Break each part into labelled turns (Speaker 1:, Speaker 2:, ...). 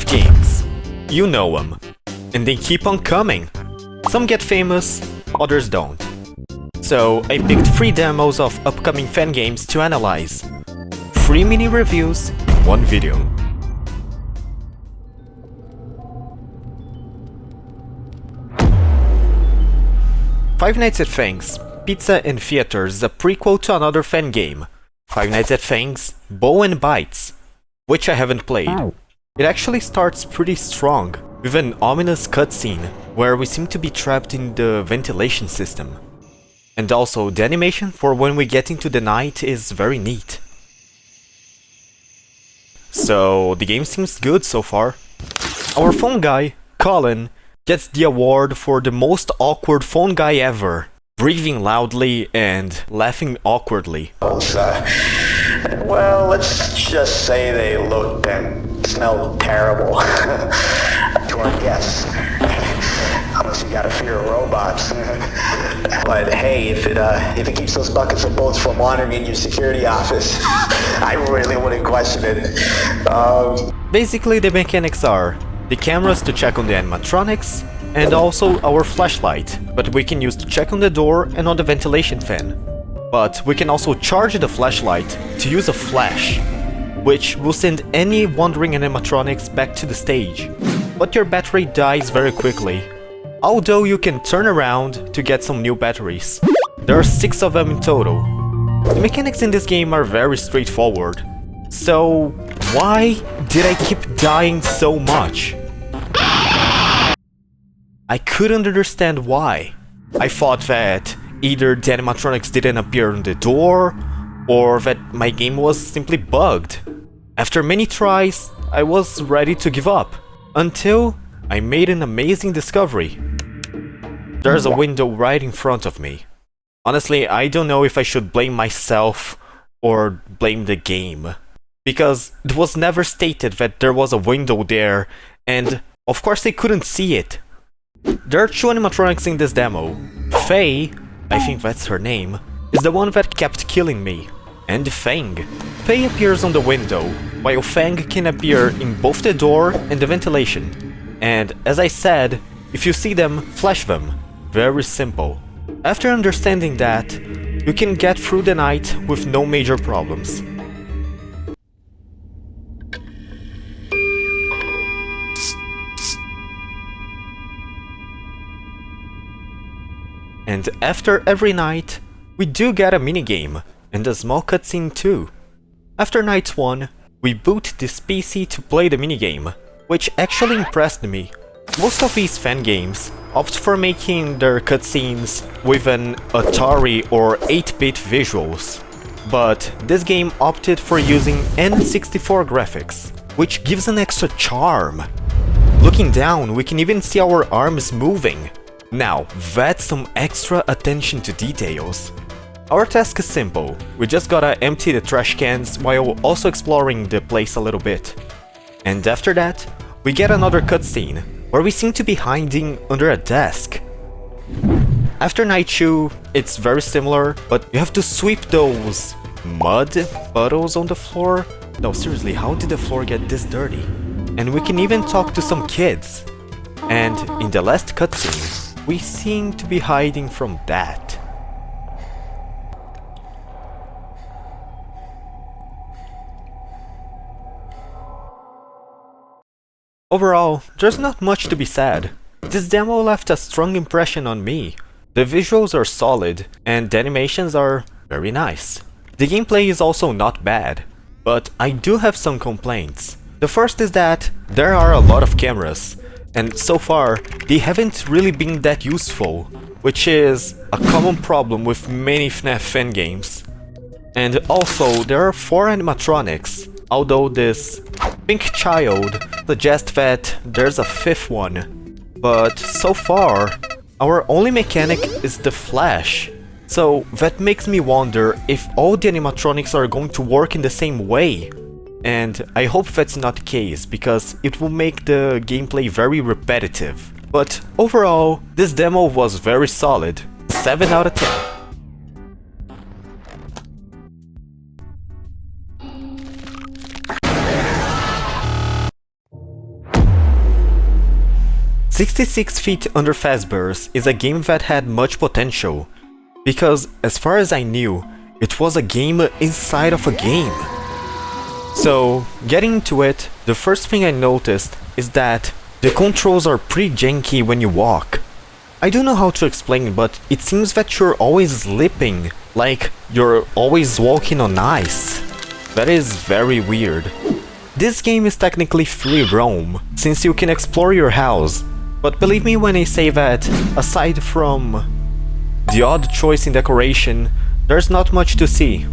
Speaker 1: games. You know them. And they keep on coming. Some get famous, others don't. So I picked 3 demos of upcoming fan games to analyze. 3 mini reviews, 1 video. Five Nights at Fang's Pizza in Theaters is a prequel to another fan game, Five Nights at Fang's Bow and Bites, which I haven't played. It actually starts pretty strong, with an ominous cutscene where we seem to be trapped in the ventilation system. And also, the animation for when we get into the night is very neat. So, the game seems good so far. Our phone guy, Colin, gets the award for the most awkward phone guy ever, breathing loudly and laughing awkwardly.
Speaker 2: Well, let's just say they looked and smelled terrible. To our guests. Unless you got a fear of robots. But hey, if it keeps those buckets of bolts from wandering in your security office, I really wouldn't question it.
Speaker 1: Basically, the mechanics are the cameras to check on the animatronics, and also our flashlight, but we can use to check on the door and on the ventilation fan. But we can also charge the flashlight to use a flash, which will send any wandering animatronics back to the stage. But your battery dies very quickly, although you can turn around to get some new batteries. There are 6 of them in total. The mechanics in this game are very straightforward. So, why did I keep dying so much? I couldn't understand why. I thought that either the animatronics didn't appear on the door, or that my game was simply bugged. After many tries, I was ready to give up, until I made an amazing discovery. There's a window right in front of me. Honestly, I don't know if I should blame myself or blame the game, because it was never stated that there was a window there, and of course I couldn't see it. There are 2 animatronics in this demo. Faye, I think that's her name, is the one that kept killing me. And Fang. Faye appears on the window, while Fang can appear in both the door and the ventilation. And as I said, if you see them, flash them. Very simple. After understanding that, you can get through the night with no major problems. And after every night, we do get a minigame, and a small cutscene too. After night 1, we boot this PC to play the minigame, which actually impressed me. Most of these fan games opt for making their cutscenes with an Atari or 8-bit visuals, but this game opted for using N64 graphics, which gives an extra charm. Looking down, we can even see our arms moving. Now, that's some extra attention to details. Our task is simple, we just gotta empty the trash cans while also exploring the place a little bit. And after that, we get another cutscene, where we seem to be hiding under a desk. After night 2, it's very similar, but you have to sweep those mud puddles on the floor. No, seriously, how did the floor get this dirty? And we can even talk to some kids. And in the last cutscene, we seem to be hiding from that. Overall, there's not much to be said. This demo left a strong impression on me. The visuals are solid, and the animations are very nice. The gameplay is also not bad, but I do have some complaints. The first is that there are a lot of cameras, and so far, they haven't really been that useful, which is a common problem with many Fnaf fan games. And also, there are 4 animatronics, although this pink child suggests that there's a 5th one. But so far, our only mechanic is the flash. So that makes me wonder if all the animatronics are going to work in the same way. And I hope that's not the case, because it will make the gameplay very repetitive. But overall, this demo was very solid. 7 out of 10. 66 Feet Under Fazbears is a game that had much potential, because as far as I knew, it was a game inside of a game. So, getting into it, the first thing I noticed is that the controls are pretty janky when you walk. I don't know how to explain, but it seems that you're always slipping, like you're always walking on ice. That is very weird. This game is technically free roam, since you can explore your house, but believe me when I say that, aside from the odd choice in decoration, there's not much to see.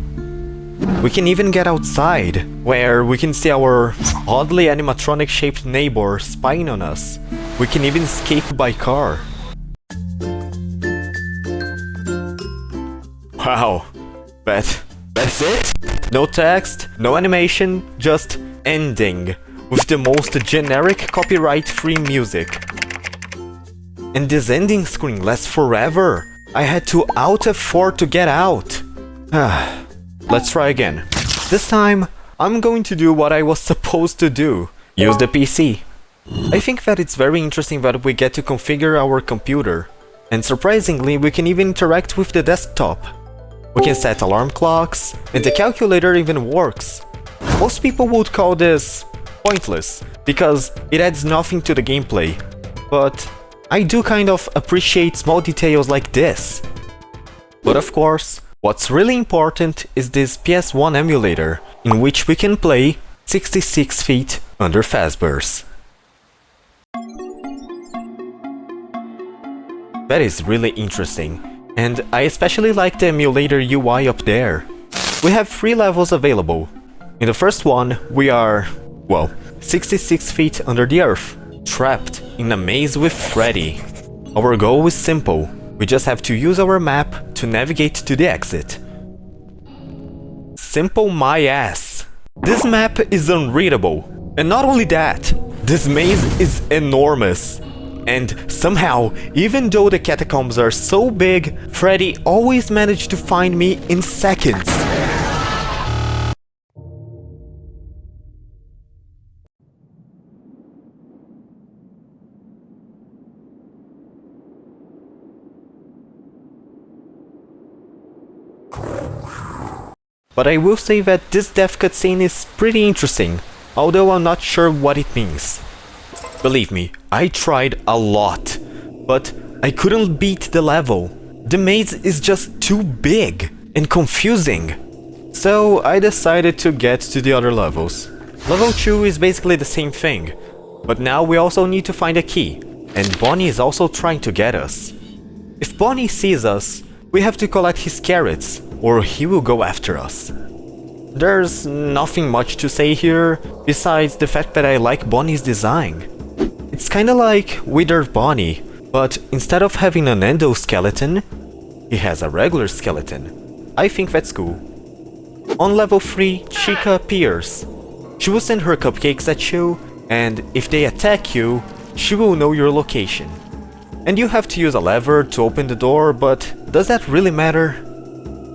Speaker 1: We can even get outside, where we can see our oddly animatronic shaped neighbor spying on us. We can even escape by car. Wow, that's it? No text, no animation, just ending, with the most generic copyright-free music. And this ending screen lasts forever. I had to Alt F4 to get out. Let's try again. This time, I'm going to do what I was supposed to do. Use the PC. I think that it's very interesting that we get to configure our computer. And surprisingly, we can even interact with the desktop. We can set alarm clocks, and the calculator even works. Most people would call this pointless, because it adds nothing to the gameplay. But I do kind of appreciate small details like this. But of course, what's really important is this PS1 emulator, in which we can play 66 Feet Under Fazbears. That is really interesting, and I especially like the emulator UI up there. We have 3 levels available. In the first one, we are, well, 66 feet under the earth, trapped in a maze with Freddy. Our goal is simple, we just have to use our map to navigate to the exit. Simple my ass! This map is unreadable, and not only that, this maze is enormous. And somehow, even though the catacombs are so big, Freddy always managed to find me in seconds. But I will say that this death cutscene is pretty interesting, although I'm not sure what it means. Believe me, I tried a lot, but I couldn't beat the level. The maze is just too big and confusing. So I decided to get to the other levels. Level 2 is basically the same thing, but now we also need to find a key, and Bonnie is also trying to get us. If Bonnie sees us, we have to collect his carrots, or he will go after us. There's nothing much to say here, besides the fact that I like Bonnie's design. It's kinda like Withered Bonnie, but instead of having an endoskeleton, he has a regular skeleton. I think that's cool. On level 3, Chica appears. She will send her cupcakes at you, and if they attack you, she will know your location. And you have to use a lever to open the door, but does that really matter?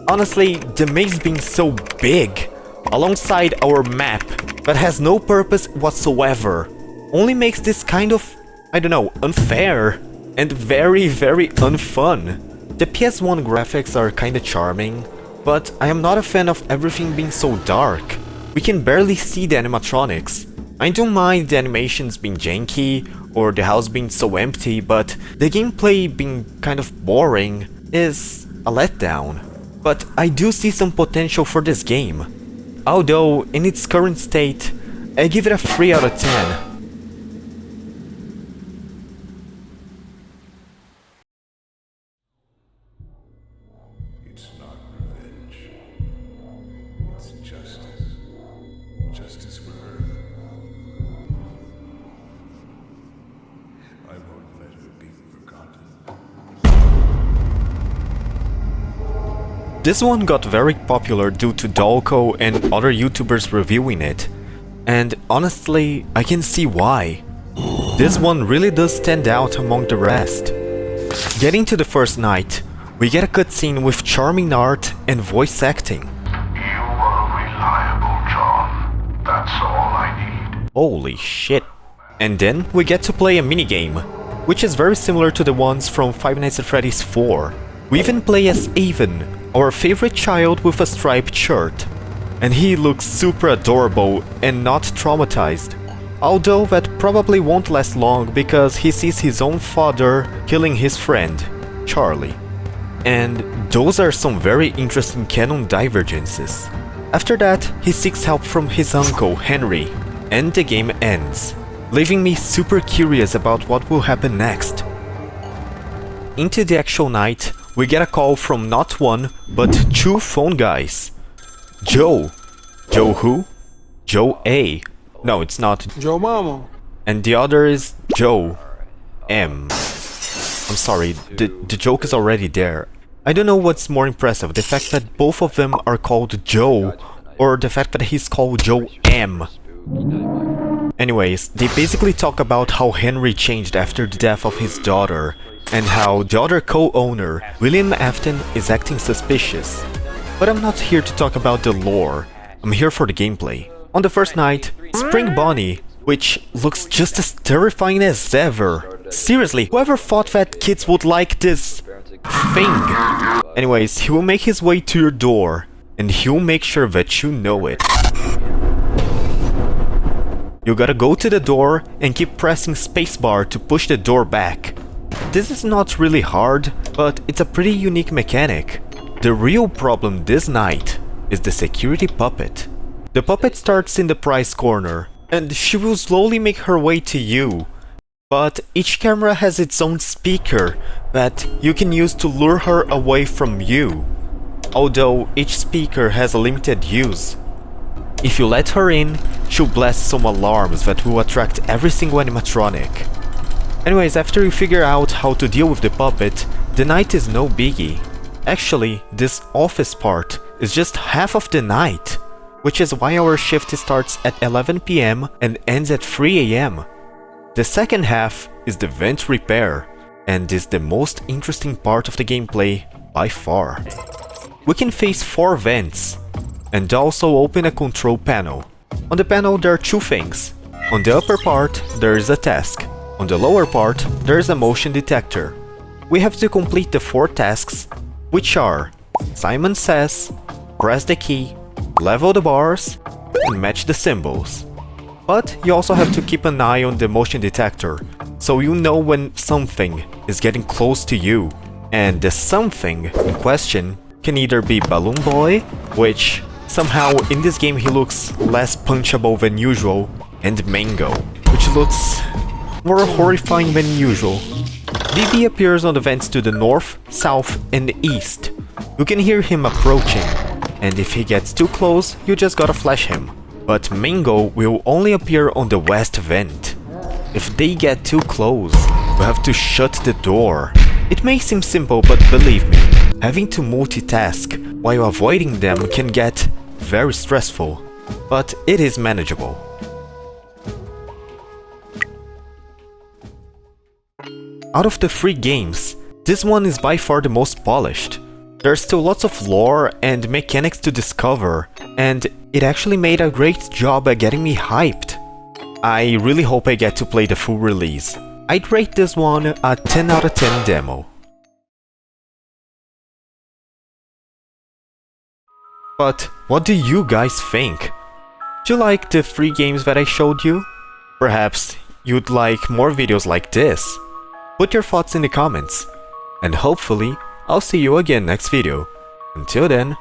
Speaker 1: Honestly, the maze being so big, alongside our map, that has no purpose whatsoever, only makes this kind of, I don't know, unfair and very, very unfun. The PS1 graphics are kinda charming, but I am not a fan of everything being so dark. We can barely see the animatronics. I don't mind the animations being janky or the house being so empty, but the gameplay being kind of boring is a letdown. But I do see some potential for this game. Although, in its current state, I give it a 3 out of 10.
Speaker 3: It's not revenge. It's justice. Justice for her. I won't let her be forgotten.
Speaker 1: This one got very popular due to Dolko and other YouTubers reviewing it. And honestly, I can see why. This one really does stand out among the rest. Getting to the first night, we get a cutscene with charming art and voice acting.
Speaker 3: You are reliable, John. That's all I need.
Speaker 1: Holy shit. And then we get to play a minigame. which is very similar to the ones from Five Nights at Freddy's 4. We even play as Avon, our favorite child with a striped shirt. And he looks super adorable and not traumatized. Although that probably won't last long because he sees his own father killing his friend, Charlie. And those are some very interesting canon divergences. After that, he seeks help from his uncle, Henry, and the game ends, leaving me super curious about what will happen next. Into the actual night, we get a call from not one, but two phone guys. Joe. Joe who? Joe A. No, it's not.
Speaker 4: Joe Mama.
Speaker 1: And the other is Joe M. I'm sorry, the joke is already there. I don't know what's more impressive, the fact that both of them are called Joe, or the fact that he's called Joe M. Anyways, they basically talk about how Henry changed after the death of his daughter, and how the other co-owner, William Afton, is acting suspicious. But I'm not here to talk about the lore, I'm here for the gameplay. On the first night, Spring Bonnie, which looks just as terrifying as ever. Seriously, whoever thought that kids would like this thing? Anyways, he will make his way to your door, and he'll make sure that you know it. You gotta go to the door and keep pressing spacebar to push the door back. This is not really hard, but it's a pretty unique mechanic. The real problem this night is the security puppet. The puppet starts in the prize corner, and she will slowly make her way to you. But each camera has its own speaker that you can use to lure her away from you, although each speaker has a limited use. If you let her in, she'll blast some alarms that will attract every single animatronic. Anyways, after you figure out how to deal with the puppet, the night is no biggie. Actually, this office part is just half of the night, which is why our shift starts at 11 PM and ends at 3 AM. The second half is the vent repair, and is the most interesting part of the gameplay by far. We can face 4 vents, and also open a control panel. On the panel there are 2 things. On the upper part there is a task. On the lower part there is a motion detector. We have to complete the 4 tasks, which are Simon Says, press the key, level the bars, and match the symbols. But you also have to keep an eye on the motion detector, so you know when something is getting close to you. And the something in question can either be Balloon Boy, which somehow in this game he looks less punchable than usual, and Mango, which looks more horrifying than usual. BB appears on the vents to the north, south, and east. You can hear him approaching, and if he gets too close, you just gotta flash him. But Mango will only appear on the west vent. If they get too close, you have to shut the door. It may seem simple, but believe me, having to multitask while avoiding them can get very stressful, but it is manageable. Out of the 3 games, this one is by far the most polished. There's still lots of lore and mechanics to discover, and it actually made a great job at getting me hyped. I really hope I get to play the full release. I'd rate this one a 10 out of 10 demo. But what do you guys think? Do you like the 3 games that I showed you? Perhaps you'd like more videos like this? Put your thoughts in the comments, and hopefully I'll see you again next video. Until then,